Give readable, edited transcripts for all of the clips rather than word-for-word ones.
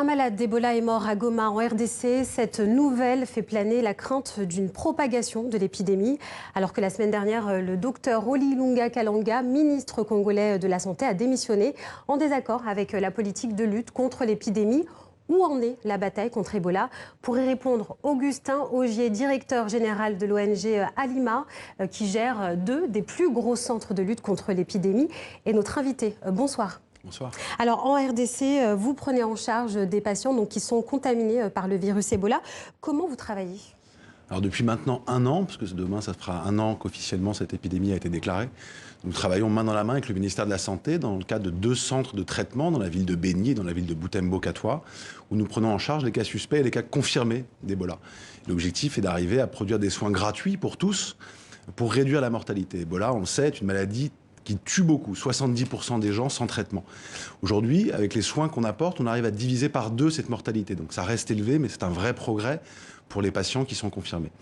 Un malade d'Ebola est mort à Goma en RDC. Cette nouvelle fait planer la crainte d'une propagation de l'épidémie. Alors que la semaine dernière, le docteur Olilunga Kalanga, ministre congolais de la Santé, a démissionné en désaccord avec la politique de lutte contre l'épidémie. Où en est la bataille contre Ebola? Pour y répondre, Augustin Augier, directeur général de l'ONG Alima, qui gère deux des plus gros centres de lutte contre l'épidémie, est notre invité. Bonsoir. Bonsoir. Alors en RDC, vous prenez en charge des patients donc, qui sont contaminés par le virus Ebola. Comment vous travaillez? Alors depuis maintenant 1 an, parce que demain ça fera 1 an qu'officiellement cette épidémie a été déclarée, nous travaillons main dans la main avec le ministère de la Santé dans le cadre de 2 centres de traitement dans la ville de Béni et dans la ville de Butembo-Katwa, où nous prenons en charge les cas suspects et les cas confirmés d'Ebola. L'objectif est d'arriver à produire des soins gratuits pour tous, pour réduire la mortalité. Ebola, on le sait, est une maladie qui tue beaucoup, 70% des gens sans traitement. Aujourd'hui, avec les soins qu'on apporte, on arrive à diviser par 2 cette mortalité. Donc ça reste élevé, mais c'est un vrai progrès pour les patients qui sont confirmés.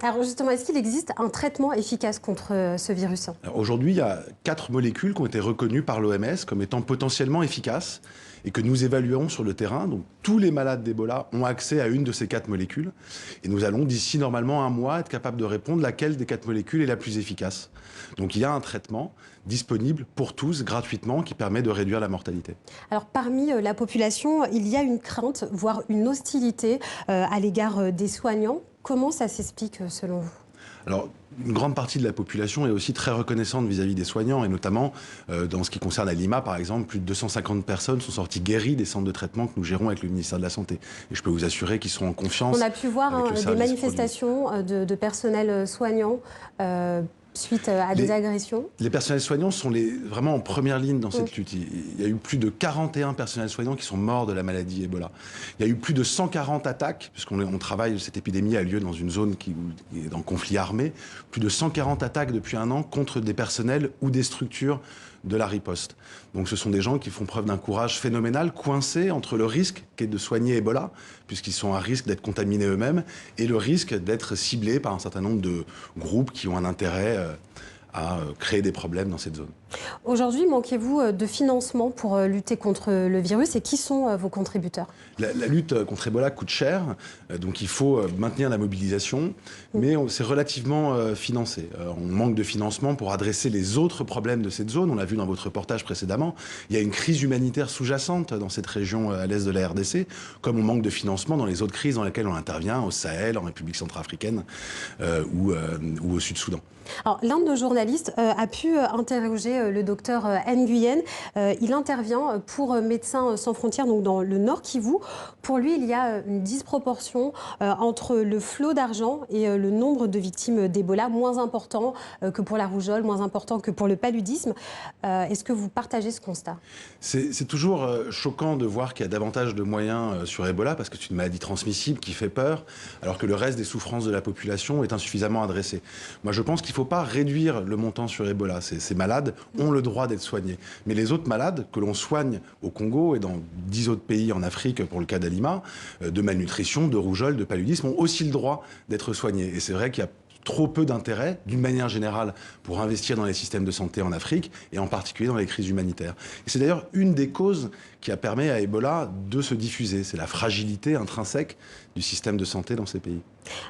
Alors justement, est-ce qu'il existe un traitement efficace contre ce virus? Aujourd'hui, il y a 4 molécules qui ont été reconnues par l'OMS comme étant potentiellement efficaces et que nous évaluerons sur le terrain. Donc tous les malades d'Ebola ont accès à une de ces 4 molécules. Et nous allons, d'ici normalement 1 mois, être capables de répondre laquelle des 4 molécules est la plus efficace. Donc il y a un traitement disponible pour tous, gratuitement, qui permet de réduire la mortalité. Alors parmi la population, il y a une crainte, voire une hostilité à l'égard des soignants. Comment ça s'explique selon vous? Alors, une grande partie de la population est aussi très reconnaissante vis-à-vis des soignants, et notamment dans ce qui concerne Alima, par exemple, plus de 250 personnes sont sorties guéries des centres de traitement que nous gérons avec le ministère de la Santé. Et je peux vous assurer qu'ils sont en confiance. On a pu voir des manifestations de personnel soignant suite à des agressions. Les personnels soignants sont vraiment en première ligne dans cette lutte. Il y a eu plus de 41 personnels soignants qui sont morts de la maladie Ebola. Il y a eu plus de 140 attaques, puisqu'on travaille, cette épidémie a lieu dans une zone qui est en conflit armé, plus de 140 attaques depuis 1 an contre des personnels ou des structures de la riposte. Donc ce sont des gens qui font preuve d'un courage phénoménal, coincés entre le risque qu'est de soigner Ebola, puisqu'ils sont à risque d'être contaminés eux-mêmes, et le risque d'être ciblés par un certain nombre de groupes qui ont un intérêt à créer des problèmes dans cette zone. Aujourd'hui, manquez-vous de financement pour lutter contre le virus, et qui sont vos contributeurs? La lutte contre Ebola coûte cher, donc il faut maintenir la mobilisation, mais c'est relativement financé. On manque de financement pour adresser les autres problèmes de cette zone. On l'a vu dans votre reportage précédemment. Il y a une crise humanitaire sous-jacente dans cette région à l'est de la RDC, comme on manque de financement dans les autres crises dans lesquelles on intervient, au Sahel, en République centrafricaine ou au Sud-Soudan. Alors, l'un de nos journalistes a pu interroger le docteur Nguyen. Il intervient pour Médecins sans frontières, donc dans le Nord Kivu. Pour lui, il y a une disproportion entre le flot d'argent et le nombre de victimes d'Ebola, moins important que pour la rougeole, moins important que pour le paludisme. Est-ce que vous partagez ce constat? C'est toujours choquant de voir qu'il y a davantage de moyens sur Ebola, parce que c'est une maladie transmissible qui fait peur, alors que le reste des souffrances de la population est insuffisamment adressé. Moi, je pense qu'il ne faut pas réduire le montant sur Ebola. Ces malades ont le droit d'être soignés. Mais les autres malades que l'on soigne au Congo et dans 10 autres pays en Afrique, pour le cas d'Alima, de malnutrition, de rougeole, de paludisme, ont aussi le droit d'être soignés. Et c'est vrai qu'il y a trop peu d'intérêt, d'une manière générale, pour investir dans les systèmes de santé en Afrique, et en particulier dans les crises humanitaires. Et c'est d'ailleurs une des causes qui a permis à Ebola de se diffuser. C'est la fragilité intrinsèque du système de santé dans ces pays.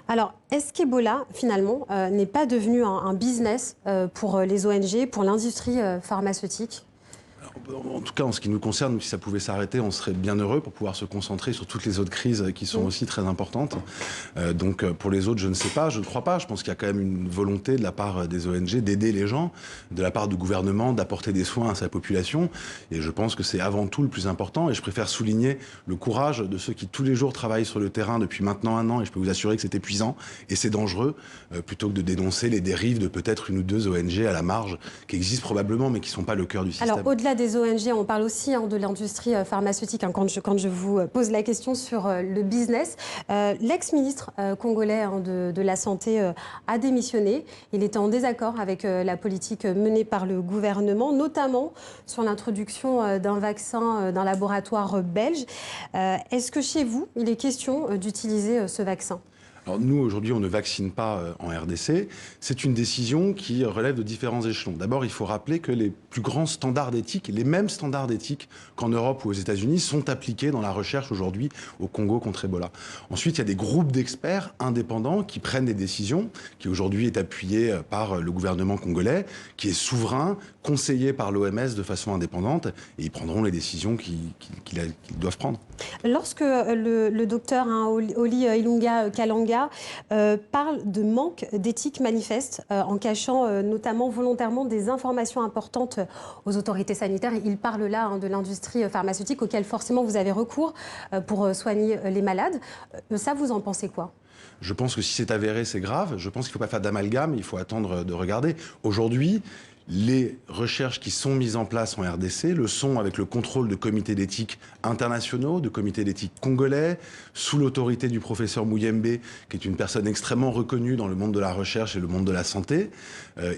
Alors, est-ce qu'Ebola, finalement, n'est pas devenu un business pour les ONG, pour l'industrie pharmaceutique ? En tout cas, en ce qui nous concerne, si ça pouvait s'arrêter, on serait bien heureux pour pouvoir se concentrer sur toutes les autres crises qui sont aussi très importantes. Donc pour les autres, je ne sais pas, je ne crois pas. Je pense qu'il y a quand même une volonté de la part des ONG d'aider les gens, de la part du gouvernement d'apporter des soins à sa population. Et je pense que c'est avant tout le plus important. Et je préfère souligner le courage de ceux qui tous les jours travaillent sur le terrain depuis maintenant 1 an. Et je peux vous assurer que c'est épuisant et c'est dangereux, plutôt que de dénoncer les dérives de peut-être 1 ou 2 ONG à la marge, qui existent probablement, mais qui ne sont pas le cœur du système. Alors au-delà des ONG, on parle aussi de l'industrie pharmaceutique quand je vous pose la question sur le business. L'ex-ministre congolais de la Santé a démissionné. Il était en désaccord avec la politique menée par le gouvernement, notamment sur l'introduction d'un vaccin d'un laboratoire belge. Est-ce que chez vous, il est question d'utiliser ce vaccin ? Alors nous, aujourd'hui, on ne vaccine pas en RDC. C'est une décision qui relève de différents échelons. D'abord, il faut rappeler que les plus grands standards d'éthique, les mêmes standards d'éthique qu'en Europe ou aux États-Unis, sont appliqués dans la recherche aujourd'hui au Congo contre Ebola. Ensuite, il y a des groupes d'experts indépendants qui prennent des décisions, qui aujourd'hui est appuyé par le gouvernement congolais, qui est souverain, conseillé par l'OMS de façon indépendante, et ils prendront les décisions qu'ils doivent prendre. Lorsque le docteur Oli Ilunga Kalanga parle de manque d'éthique manifeste en cachant notamment volontairement des informations importantes aux autorités sanitaires. Il parle là de l'industrie pharmaceutique auquel forcément vous avez recours pour soigner les malades. Ça, vous en pensez quoi ? Je pense que si c'est avéré, c'est grave. Je pense qu'il ne faut pas faire d'amalgame, il faut attendre de regarder. Aujourd'hui, les recherches qui sont mises en place en RDC le sont avec le contrôle de comités d'éthique internationaux, de comités d'éthique congolais, sous l'autorité du professeur Mouyembe, qui est une personne extrêmement reconnue dans le monde de la recherche et le monde de la santé.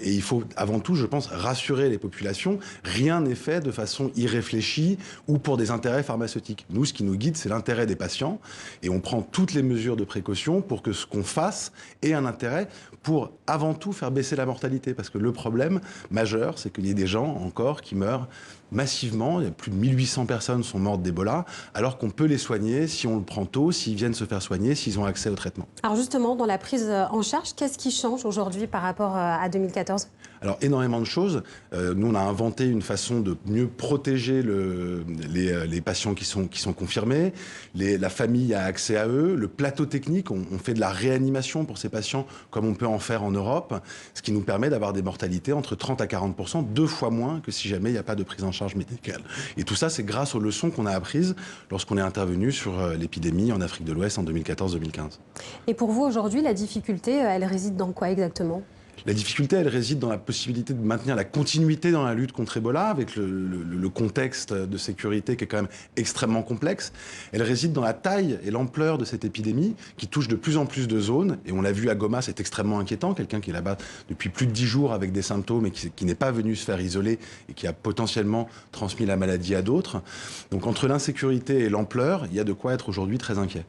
Et il faut avant tout, je pense, rassurer les populations. Rien n'est fait de façon irréfléchie ou pour des intérêts pharmaceutiques. Nous, ce qui nous guide, c'est l'intérêt des patients. Et on prend toutes les mesures de précaution pour que ce qu'on fasse ait un intérêt pour, avant tout, faire baisser la mortalité. Parce que le problème majeur, c'est qu'il y ait des gens encore qui meurent massivement. Il y a plus de 1800 personnes sont mortes d'Ebola, alors qu'on peut les soigner si on le prend tôt, s'ils viennent se faire soigner, s'ils ont accès au traitement. Alors justement, dans la prise en charge, qu'est-ce qui change aujourd'hui par rapport à 2014 ? Alors, énormément de choses. Nous, on a inventé une façon de mieux protéger les patients qui sont confirmés. La famille a accès à eux. Le plateau technique, on fait de la réanimation pour ces patients comme on peut en faire en Europe, ce qui nous permet d'avoir des mortalités entre 30 à 40%, 2 fois moins que si jamais il n'y a pas de prise en charge médicale. Et tout ça, c'est grâce aux leçons qu'on a apprises lorsqu'on est intervenu sur l'épidémie en Afrique de l'Ouest en 2014-2015. Et pour vous, aujourd'hui, la difficulté, elle réside dans quoi exactement ? La difficulté, elle réside dans la possibilité de maintenir la continuité dans la lutte contre Ebola, avec le contexte de sécurité qui est quand même extrêmement complexe. Elle réside dans la taille et l'ampleur de cette épidémie qui touche de plus en plus de zones. Et on l'a vu à Goma, c'est extrêmement inquiétant. Quelqu'un qui est là-bas depuis plus de 10 jours avec des symptômes et qui n'est pas venu se faire isoler et qui a potentiellement transmis la maladie à d'autres. Donc entre l'insécurité et l'ampleur, il y a de quoi être aujourd'hui très inquiet.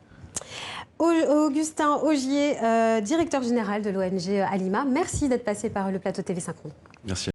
Augustin Augier, directeur général de l'ONG Alima, merci d'être passé par le plateau TV5 Monde. Merci.